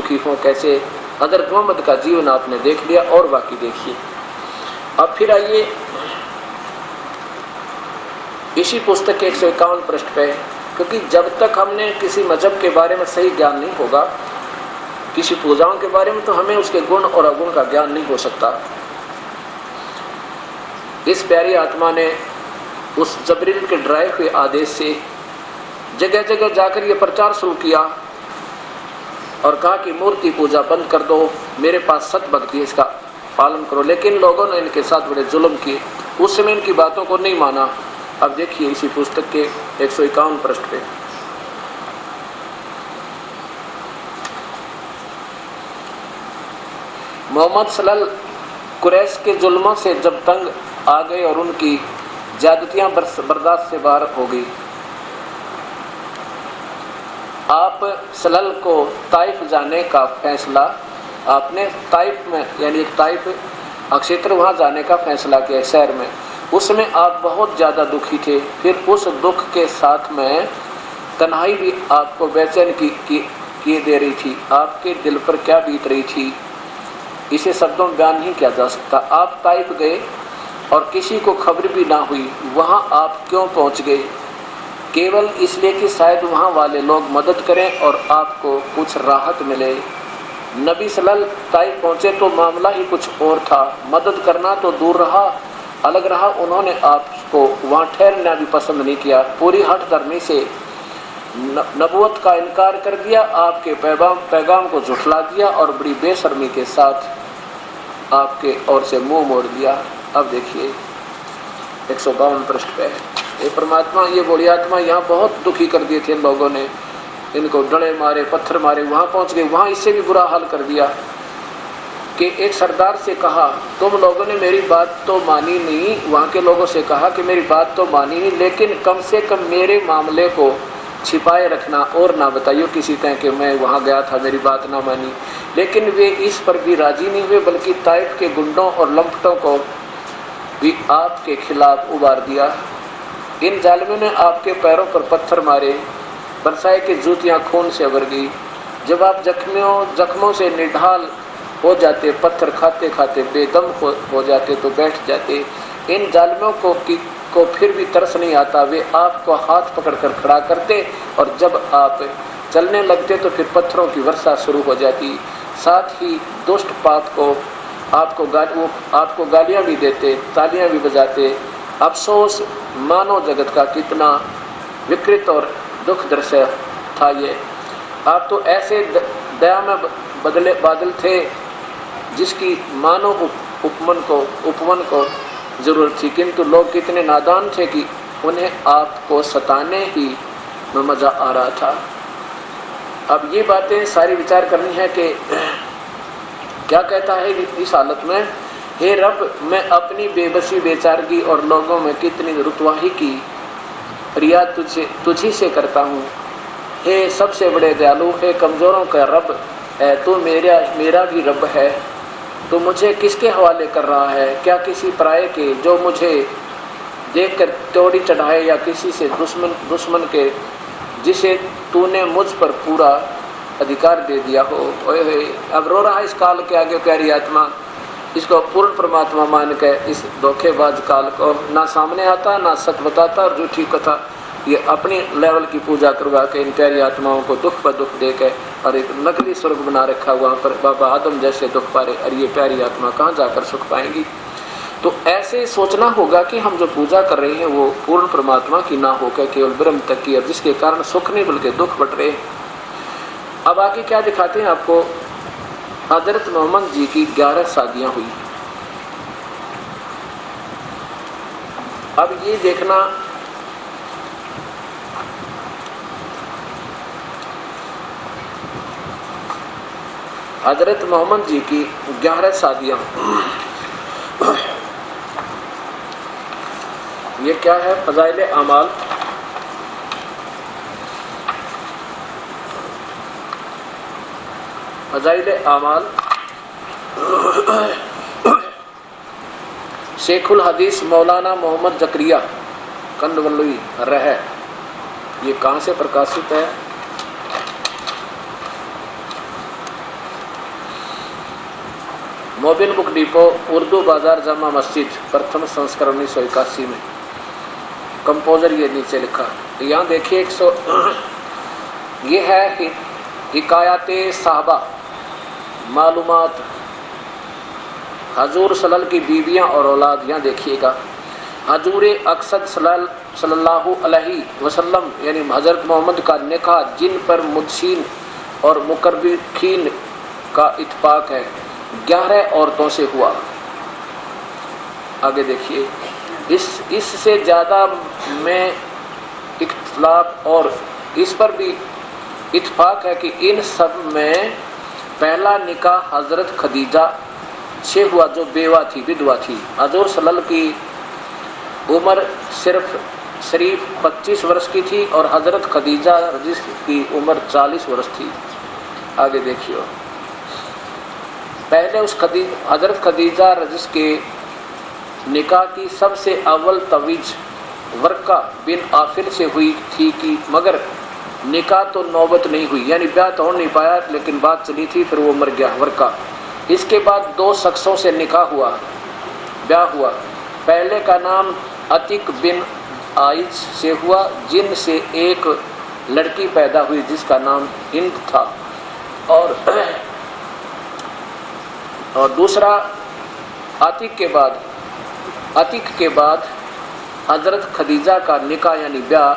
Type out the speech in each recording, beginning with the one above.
सुखी हों। कैसे हज़रत मोहम्मद का जीवन आपने देख लिया और बाकी देखिए। अब फिर आइए इसी पुस्तक के 151 पृष्ठ पे, क्योंकि जब तक हमने किसी मजहब के बारे में सही ज्ञान नहीं होगा, किसी पूजाओं के बारे में, तो हमें उसके गुण और अवगुण का ज्ञान नहीं हो सकता। इस प्यारी आत्मा ने उस जबरील के डराए हुए आदेश से जगह जगह जाकर ये प्रचार शुरू किया और कहा कि मूर्ति पूजा बंद कर दो, मेरे पास सत भक्ति है, इसका पालन करो। लेकिन लोगों ने इनके साथ बड़े जुल्म किए, उस समय इनकी बातों को नहीं माना। अब देखिए इसी पुस्तक के 151 पृष्ठ पे, मोहम्मद सल्लल्लाहु अलैहि वसल्लम कुरैश के जुल्मों से जब तंग आ गए और उनकी ज्यादतियां बर्दाश्त से बाहर हो गई, आप सल्लल्लाहु को ताइफ जाने का फैसला, आपने ताइफ में यानी ताइफ क्षेत्र वहाँ जाने का फैसला किया शहर में। उसमें आप बहुत ज़्यादा दुखी थे। फिर उस दुख के साथ में तन्हाई भी आपको बेचैन किए दे रही थी। आपके दिल पर क्या बीत रही थी, इसे शब्दों में बयान नहीं किया जा सकता। आप ताइफ गए और किसी को खबर भी ना हुई। वहाँ आप क्यों पहुँच गए? केवल इसलिए कि शायद वहाँ वाले लोग मदद करें और आपको कुछ राहत मिले। नबी सल्लल्लाहु ताइफ पहुँचे तो मामला ही कुछ और था। मदद करना तो दूर रहा, अलग रहा, उन्होंने आपको वहाँ ठहरना भी पसंद नहीं किया। पूरी हट धर्मी से नबूवत का इनकार कर दिया, आपके पैगाम को झुठला दिया और बड़ी बेशर्मी के साथ आपके ओर से मुंह मोड़ दिया। अब देखिए 152 पृष्ठ पे, ये परमात्मा, ये बड़ी आत्मा यहाँ बहुत दुखी कर दिए थे इन लोगों ने, इनको डंडे मारे, पत्थर मारे, वहाँ पहुँच गए। वहाँ इससे भी बुरा हाल कर दिया कि एक सरदार से कहा, तुम लोगों ने मेरी बात तो मानी नहीं, वहाँ के लोगों से कहा कि मेरी बात तो मानी नहीं, लेकिन कम से कम मेरे मामले को छिपाए रखना और ना बताइए किसी तरह कि मैं वहाँ गया था, मेरी बात ना मानी। लेकिन वे इस पर भी राजी नहीं हुए, बल्कि ताइफ के गुंडों और लंपटों को भी आपके खिलाफ उबार दिया। इन जालिमों ने आपके पैरों पर पत्थर मारे, बरसाए की जूतियाँ खून से उबर गई। जब आप जख्मों से निढाल हो जाते, पत्थर खाते खाते बेदम हो जाते तो बैठ जाते। इन जालिमों को फिर भी तरस नहीं आता। वे आपको हाथ पकड़कर खड़ा करते और जब आप चलने लगते तो फिर पत्थरों की वर्षा शुरू हो जाती। साथ ही दुष्ट पात को आपको गालियाँ भी देते, तालियाँ भी बजाते। अफसोस, मानव जगत का कितना विकृत और दुख दृश्य था ये। आप तो ऐसे दया में बादल थे जिसकी मानव उपमन को ज़रूरत थी, किंतु लोग कितने नादान थे कि उन्हें आपको सताने ही में मज़ा आ रहा था। अब ये बातें सारी विचार करनी है कि क्या कहता है इस हालत में, हे रब, मैं अपनी बेबसी, बेचारगी और लोगों में कितनी रुतवाही की फरियाद तुझी से करता हूँ। हे सबसे बड़े दयालु, हे कमज़ोरों का रब है, तू मेरा भी रब है। तो मुझे किसके हवाले कर रहा है? क्या किसी पराये के जो मुझे देखकर त्योड़ी चढ़ाए, या किसी से दुश्मन के जिसे तूने मुझ पर पूरा अधिकार दे दिया हो? ओए अब रो रहा है इस काल के आगे प्यारी आत्मा। इसको पूर्ण परमात्मा मान के इस धोखेबाज काल को ना सामने आता, ना सच बताता और झूठी कथा ये अपनी लेवल की पूजा करवा के इन प्यारी आत्माओं को दुख पर दुख दे के और एक नकली स्वर्ग बना रखा वहाँ पर बाबा आदम जैसे दुख पा रहे। और ये प्यारी आत्मा कहाँ जाकर सुख पाएंगी? तो ऐसे सोचना होगा कि हम जो पूजा कर रहे हैं वो पूर्ण परमात्मा की ना होकर केवल ब्रह्म तक की, और जिसके कारण सुख नहीं बल्कि दुख बट रहे। अब आगे क्या दिखाते हैं आपको, हजरत मोहम्मद जी की 11 शादियाँ हुई। अब ये देखना, हजरत मोहम्मद जी की 11 शादियाँ, ये क्या है? फज़ाइल आमाल। फज़ाइल आमाल शेखुल हदीस मौलाना मोहम्मद ज़करिया कंदवल्लवी रह, ये कहाँ से प्रकाशित है? मोबिल बुक डिपो, उर्दू बाजार, जामा मस्जिद, प्रथम संस्करण 1981 में। कंपोजर ये नीचे लिखा। यहाँ देखिए 100 ये है हिकायत सहाबा, मालूमात, हजूर सल्लल्लाहु की बीवियाँ और औलाद। यहाँ देखिएगा हजूर अक़सद सल्लल्लाहु अलैहि वसल्लम यानी हज़रत मोहम्मद का निकाह जिन पर मुदशीन और मुकर्रिखीन का इत्फाक है 11 औरतों से हुआ। आगे देखिए इससे ज़्यादा में इख्तिलाफ और इस पर भी इत्फाक है कि इन सब में पहला निकाह हज़रत खदीजा से हुआ जो बेवा थी, विधवा थी। हजूर सल्लल्लाहु की उम्र शरीफ 25 वर्ष की थी और हज़रत खदीजा जिसकी उम्र 40 वर्ष थी। आगे देखिए पहले उस हज़रत खदीजा रजिस के निकाह की सबसे अव्वल तवीज वर्का बिन आफिल से हुई थी कि मगर निकाह तो नौबत नहीं हुई, यानी ब्याह तो हो नहीं पाया, लेकिन बात चली थी, फिर वो मर गया वर्का। इसके बाद 2 शख्सों से निकाह हुआ, ब्याह हुआ। पहले का नाम अतिक बिन आइज से हुआ जिन से एक लड़की पैदा हुई जिसका नाम हिंद था, और दूसरा अतिक के बाद हज़रत खदीजा का निकाह यानी ब्याह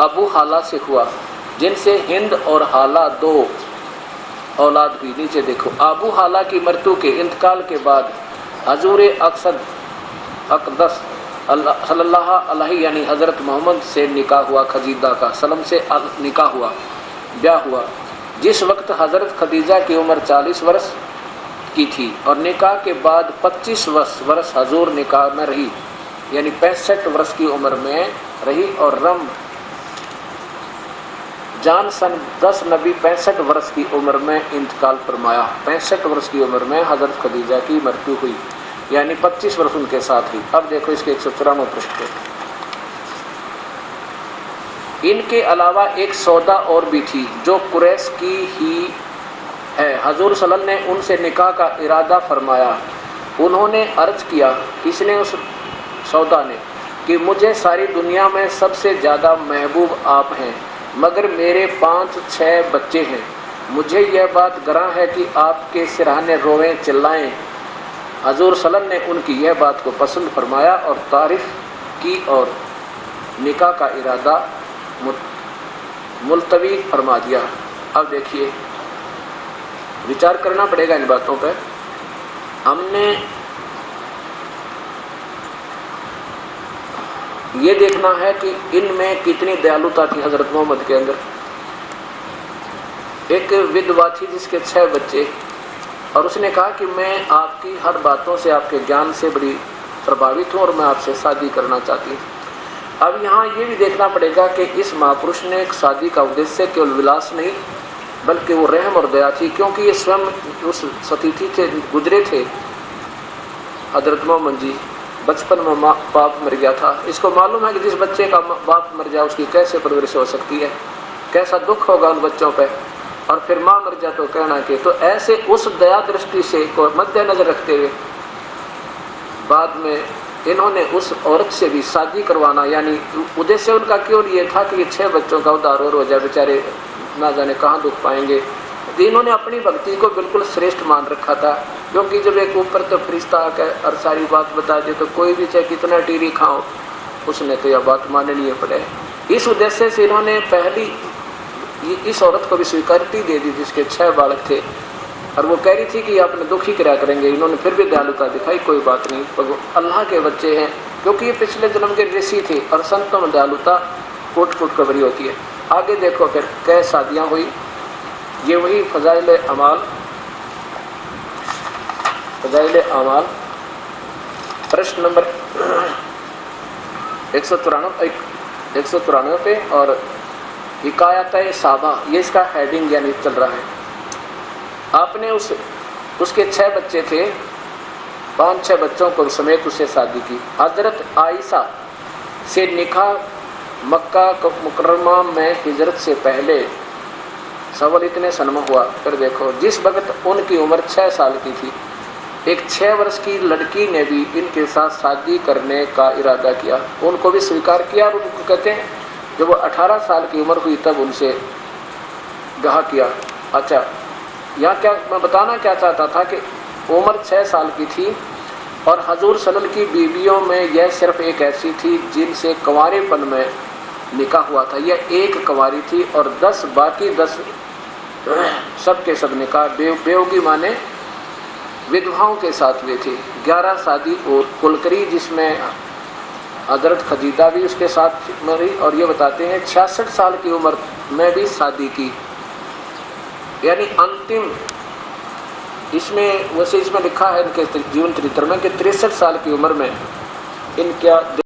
अबू हाला से हुआ जिनसे हिंद और हाला 2 औलाद हुई। नीचे देखो अबू हाला की मृत्यु के इंतकाल के बाद हजूर अक़सद अक़दस सल्लल्लाहु अलैहि यानी हज़रत मोहम्मद से निकाह हुआ, खदीजा का सलम से निकाह हुआ, ब्याह हुआ। जिस वक्त हज़रत खदीजा की उम्र 40 वर्ष की थी और निकाह के बाद 25 वर्ष हजूर निकाह में रही, यानी 65 वर्ष की उम्र में रही। और रम जान सन 10 नबी 65 वर्ष की उम्र में इंतकाल फरमाया। 65 वर्ष की उम्र में हज़रत खदीजा की मृत्यु हुई, यानी 25 वर्ष उनके साथ हुई। अब देखो इसके 194 पृष्ठ पे इनके अलावा एक सौदा और भी थी जो कुरैश की ही है। हजूर सल्लल्लाहु अलैहि वसल्लम ने उनसे निकाह का इरादा फरमाया। उन्होंने अर्ज किया, इसने उस सौदा ने, कि मुझे सारी दुनिया में सबसे ज़्यादा महबूब आप हैं, मगर मेरे 5-6 बच्चे हैं। मुझे यह बात गरां है कि आपके सिरहाने रोएं चिल्लाएं। हजूर सल्लल्लाहु अलैहि वसल्लम ने उनकी यह बात को पसंद फरमाया और तारीफ़ की और निकाह का इरादा मुलतवी फरमा दिया। अब देखिए विचार करना पड़ेगा इन बातों पर। हमने ये देखना है कि इनमें कितनी दयालुता थी हज़रत मोहम्मद के अंदर। एक विधवा थी जिसके 6 बच्चे, और उसने कहा कि मैं आपकी हर बातों से, आपके ज्ञान से बड़ी प्रभावित हूँ और मैं आपसे शादी करना चाहती हूँ। अब यहाँ ये भी देखना पड़ेगा कि इस महापुरुष ने एक शादी का उद्देश्य केवल विलास नहीं बल्कि वो रहम और दया थी, क्योंकि ये स्वयं उस सतीथी से गुजरे थे। हज़रत मोहम्मद जी बचपन में बाप मर गया था। इसको मालूम है कि जिस बच्चे का बाप मर जाए उसकी कैसे परवरिश हो सकती है, कैसा दुख होगा उन बच्चों पर, और फिर माँ मर जाए तो कहना कि। तो ऐसे उस दया दृष्टि से को मद्देनजर रखते हुए बाद में इन्होंने उस औरत से भी शादी करवाना, यानी उद्देश्य उनका केवल ये था कि ये 6 बच्चों का उद्धार हो जाए, बेचारे ना जाने कहाँ दुख पाएंगे। इन्होंने अपनी भक्ति को बिल्कुल श्रेष्ठ मान रखा था, क्योंकि जब एक ऊपर तो फरिश्ता आकर और सारी बात बता दे तो कोई भी चाहे कितना टीरी खाओ उसने तो यह बात माननी ही पड़े। इस उद्देश्य से इन्होंने पहली इस औरत को भी स्वीकृति दे दी जिसके 6 बालक थे, और वो कह रही थी कि अपने दुख ही कराया करेंगे। इन्होंने फिर भी दयालुता दिखाई, कोई बात नहीं, तो अल्लाह के बच्चे हैं, क्योंकि ये पिछले जन्म के ऋषि थे और संतों में दयालुता फुट फुट कर भरी होती है। आगे देखो फिर कै शादियाँ हुई। ये वही फजाइल अमाल प्रश्न नंबर 193 पे, और हिकायत साबा ये इसका हेडिंग यानी चल रहा है। आपने उसके 6 बच्चे थे, 5-6 बच्चों को समेत उससे शादी की। हजरत आयशा से निकाह मक्का मुकर्रमा में हिजरत से पहले सवाल इतने सन में हुआ। फिर देखो जिस वक्त उनकी उम्र 6 साल की थी ایک 6 वर्ष کی لڑکی نے بھی ان کے ساتھ شادی کرنے کا ارادہ کیا، ان کو بھی سویکار کیا، اور ان کو کہتے ہیں جب وہ 18 سال کی عمر ہوئی تب ان سے بیاہ کیا۔ اچھا، یہاں کیا میں بتانا کیا چاہتا تھا کہ عمر 6 سال کی تھی، اور حضور صلی اللہ علیہ وسلم کی بیویوں میں یہ صرف ایک ایسی تھی جن سے کنوارے پن میں نکاح ہوا تھا، یہ ایک کنواری تھی، اور 10 باقی 10 سب کے سب نکاح بیوگی مانے ودواؤں کے ساتھ ہوئے تھے۔ 11 شادی اور کلکری جس میں حضرت خدیجہ بھی اس کے ساتھ مری، اور یہ بتاتے ہیں 66 سال کی عمر میں بھی شادی کی، یعنی انتم اس میں ویسے اس میں لکھا ہے ان کے جیون چرتر میں کہ 63 سال کی عمر میں ان کا